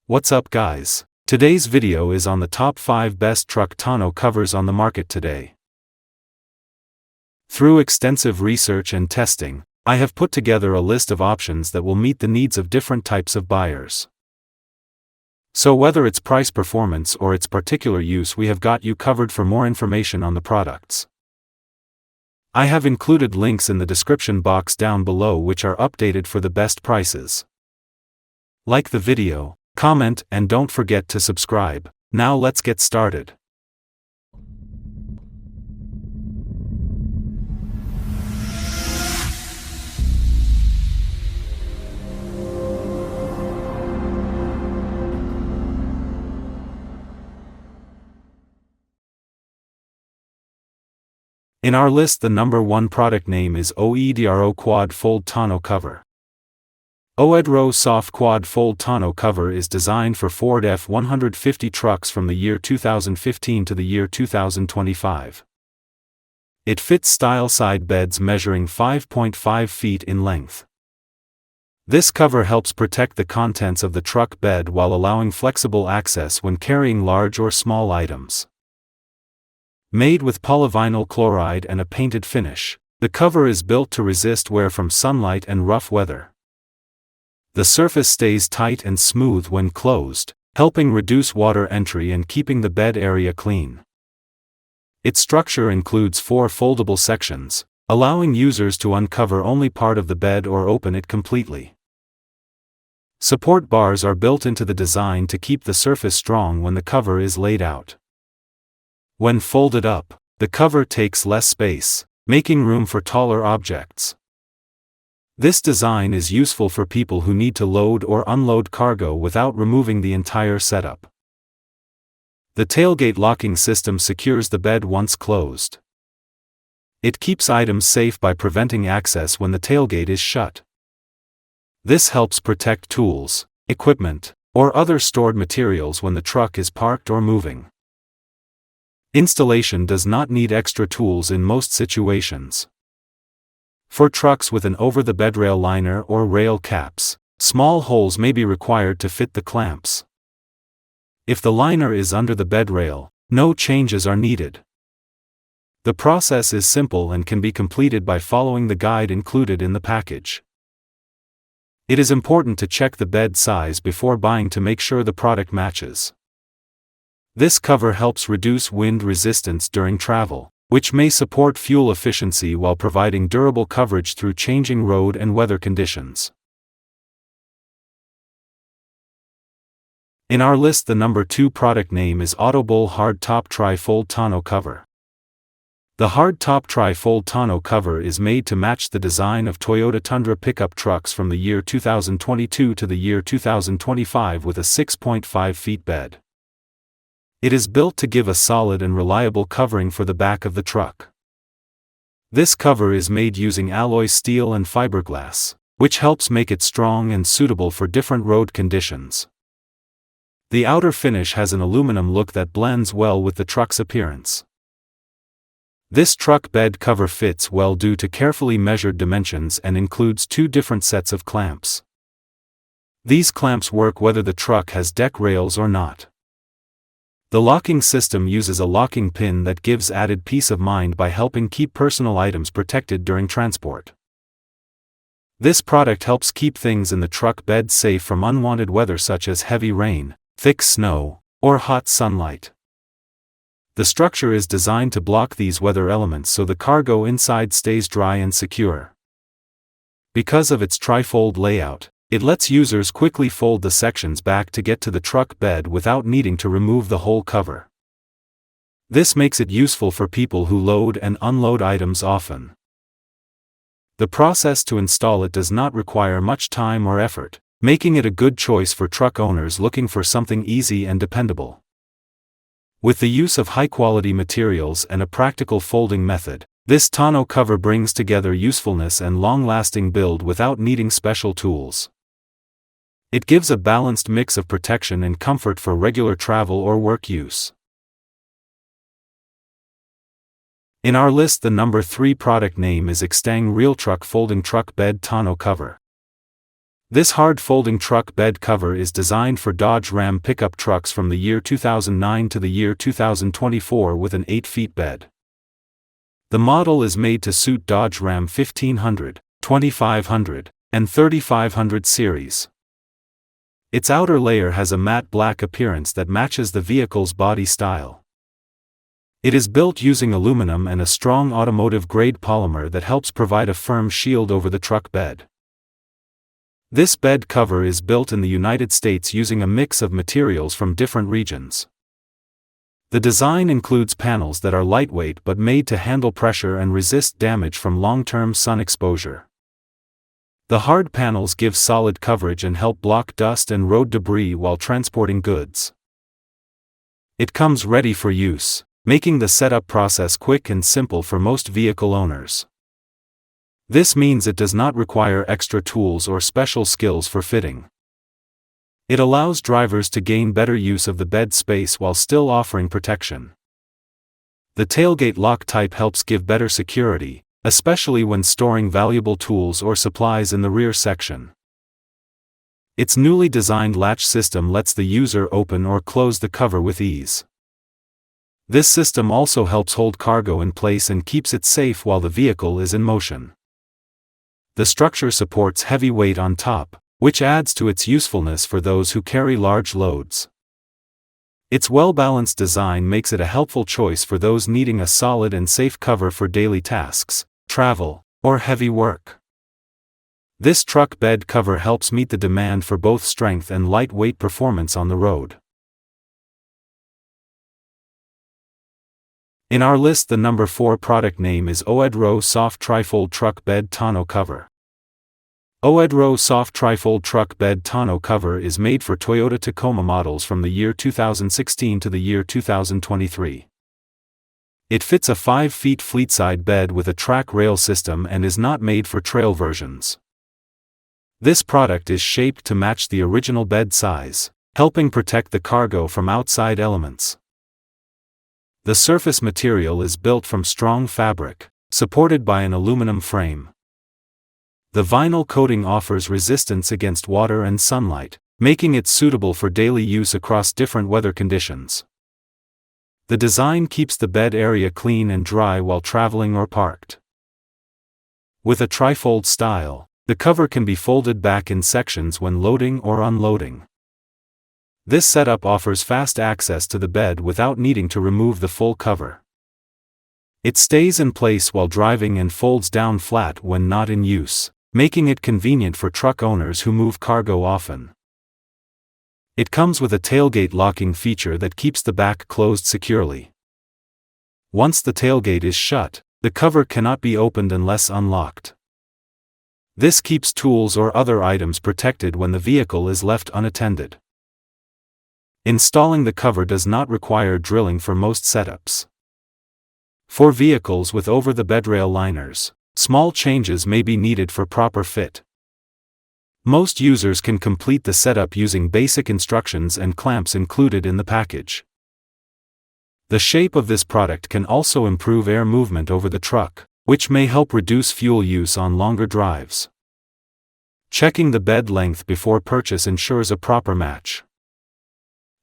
What's up guys? Today's video is on the top 5 best truck tonneau covers on the market today. Through extensive research and testing, I have put together a list of options that will meet the needs of different types of buyers. So whether it's price performance or its particular use, we have got you covered. For more information on the products, I have included links in the description box down below which are updated for the best prices. Like the video, comment, and don't forget to subscribe. Now let's get started. In our list, the number 1 product name is oEdRo Quad Fold Tonneau Cover. oEdRo Soft Quad Fold Tonneau Cover is designed for Ford F-150 trucks from the year 2015 to the year 2025. It fits style side beds measuring 5.5 feet in length. This cover helps protect the contents of the truck bed while allowing flexible access when carrying large or small items. Made with polyvinyl chloride and a painted finish, the cover is built to resist wear from sunlight and rough weather. The surface stays tight and smooth when closed, helping reduce water entry and keeping the bed area clean. Its structure includes 4 foldable sections, allowing users to uncover only part of the bed or open it completely. Support bars are built into the design to keep the surface strong when the cover is laid out. When folded up, the cover takes less space, making room for taller objects. This design is useful for people who need to load or unload cargo without removing the entire setup. The tailgate locking system secures the bed once closed. It keeps items safe by preventing access when the tailgate is shut. This helps protect tools, equipment, or other stored materials when the truck is parked or moving. Installation does not need extra tools in most situations. For trucks with an over-the-bed rail liner or rail caps, small holes may be required to fit the clamps. If the liner is under the bed rail, no changes are needed. The process is simple and can be completed by following the guide included in the package. It is important to check the bed size before buying to make sure the product matches. This cover helps reduce wind resistance during travel, which may support fuel efficiency while providing durable coverage through changing road and weather conditions. In our list, the number 2 product name is AutoBull Hard Top Tri-Fold Tonneau Cover. The Hard Top Tri-Fold Tonneau Cover is made to match the design of Toyota Tundra pickup trucks from the year 2022 to the year 2025 with a 6.5 feet bed. It is built to give a solid and reliable covering for the back of the truck. This cover is made using alloy steel and fiberglass, which helps make it strong and suitable for different road conditions. The outer finish has an aluminum look that blends well with the truck's appearance. This truck bed cover fits well due to carefully measured dimensions and includes 2 different sets of clamps. These clamps work whether the truck has deck rails or not. The locking system uses a locking pin that gives added peace of mind by helping keep personal items protected during transport. This product helps keep things in the truck bed safe from unwanted weather such as heavy rain, thick snow, or hot sunlight. The structure is designed to block these weather elements so the cargo inside stays dry and secure. Because of its tri-fold layout, it lets users quickly fold the sections back to get to the truck bed without needing to remove the whole cover. This makes it useful for people who load and unload items often. The process to install it does not require much time or effort, making it a good choice for truck owners looking for something easy and dependable. With the use of high-quality materials and a practical folding method, this tonneau cover brings together usefulness and long-lasting build without needing special tools. It gives a balanced mix of protection and comfort for regular travel or work use. In our list, the number 3 product name is Extang RealTruck Folding Truck Bed Tonneau Cover. This hard-folding truck bed cover is designed for Dodge Ram pickup trucks from the year 2009 to the year 2024 with an 8-feet bed. The model is made to suit Dodge Ram 1500, 2500, and 3500 series. Its outer layer has a matte black appearance that matches the vehicle's body style. It is built using aluminum and a strong automotive-grade polymer that helps provide a firm shield over the truck bed. This bed cover is built in the United States using a mix of materials from different regions. The design includes panels that are lightweight but made to handle pressure and resist damage from long-term sun exposure. The hard panels give solid coverage and help block dust and road debris while transporting goods. It comes ready for use, making the setup process quick and simple for most vehicle owners. This means it does not require extra tools or special skills for fitting. It allows drivers to gain better use of the bed space while still offering protection. The tailgate lock type helps give better security, especially when storing valuable tools or supplies in the rear section. Its newly designed latch system lets the user open or close the cover with ease. This system also helps hold cargo in place and keeps it safe while the vehicle is in motion. The structure supports heavy weight on top, which adds to its usefulness for those who carry large loads. Its well-balanced design makes it a helpful choice for those needing a solid and safe cover for daily tasks, travel, or heavy work. This truck bed cover helps meet the demand for both strength and lightweight performance on the road. In our list, the number 4 product name is oEdRo Soft Trifold Truck Bed Tonneau Cover. oEdRo Soft Trifold Truck Bed Tonneau Cover is made for Toyota Tacoma models from the year 2016 to the year 2023. It fits a 5-feet fleetside bed with a track rail system and is not made for trail versions. This product is shaped to match the original bed size, helping protect the cargo from outside elements. The surface material is built from strong fabric, supported by an aluminum frame. The vinyl coating offers resistance against water and sunlight, making it suitable for daily use across different weather conditions. The design keeps the bed area clean and dry while traveling or parked. With a trifold style, the cover can be folded back in sections when loading or unloading. This setup offers fast access to the bed without needing to remove the full cover. It stays in place while driving and folds down flat when not in use, making it convenient for truck owners who move cargo often. It comes with a tailgate locking feature that keeps the back closed securely. Once the tailgate is shut, the cover cannot be opened unless unlocked. This keeps tools or other items protected when the vehicle is left unattended. Installing the cover does not require drilling for most setups. For vehicles with over-the-bedrail liners, small changes may be needed for proper fit. Most users can complete the setup using basic instructions and clamps included in the package. The shape of this product can also improve air movement over the truck, which may help reduce fuel use on longer drives. Checking the bed length before purchase ensures a proper match.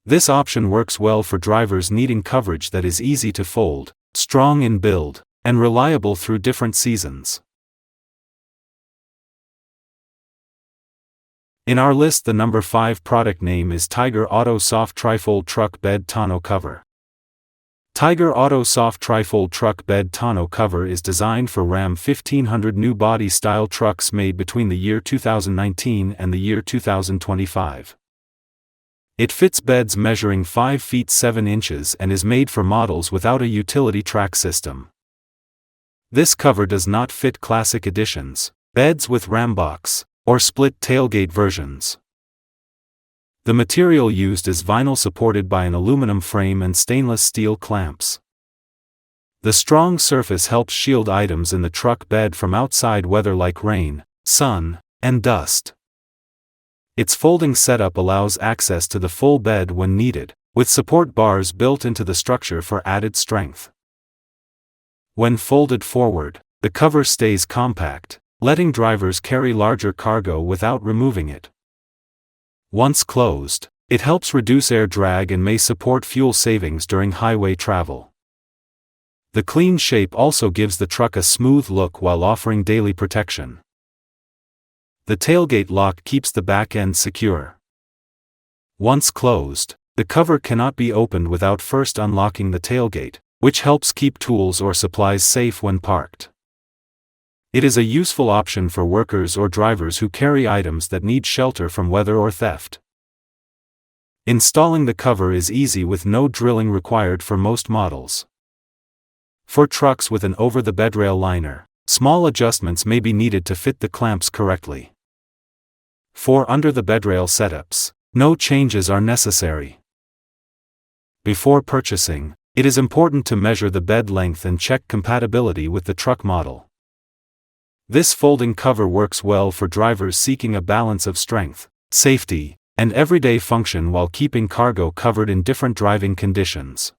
This option works well for drivers needing coverage that is easy to fold, strong in build, and reliable through different seasons. In our list, the number 5 product name is Tyger Auto Soft Trifold Truck Bed Tonneau Cover. Tyger Auto Soft Trifold Truck Bed Tonneau Cover is designed for Ram 1500 new body style trucks made between the year 2019 and the year 2025. It fits beds measuring 5 feet 7 inches and is made for models without a utility track system. This cover does not fit classic editions, beds with ram box, or split tailgate versions. The material used is vinyl supported by an aluminum frame and stainless steel clamps. The strong surface helps shield items in the truck bed from outside weather like rain, sun, and dust. Its folding setup allows access to the full bed when needed, with support bars built into the structure for added strength. When folded forward, the cover stays compact, letting drivers carry larger cargo without removing it. Once closed, it helps reduce air drag and may support fuel savings during highway travel. The clean shape also gives the truck a smooth look while offering daily protection. The tailgate lock keeps the back end secure. Once closed, the cover cannot be opened without first unlocking the tailgate, which helps keep tools or supplies safe when parked. It is a useful option for workers or drivers who carry items that need shelter from weather or theft. Installing the cover is easy with no drilling required for most models. For trucks with an over-the-bed rail liner, small adjustments may be needed to fit the clamps correctly. For under-the-bed rail setups, no changes are necessary. Before purchasing, it is important to measure the bed length and check compatibility with the truck model. This folding cover works well for drivers seeking a balance of strength, safety, and everyday function while keeping cargo covered in different driving conditions.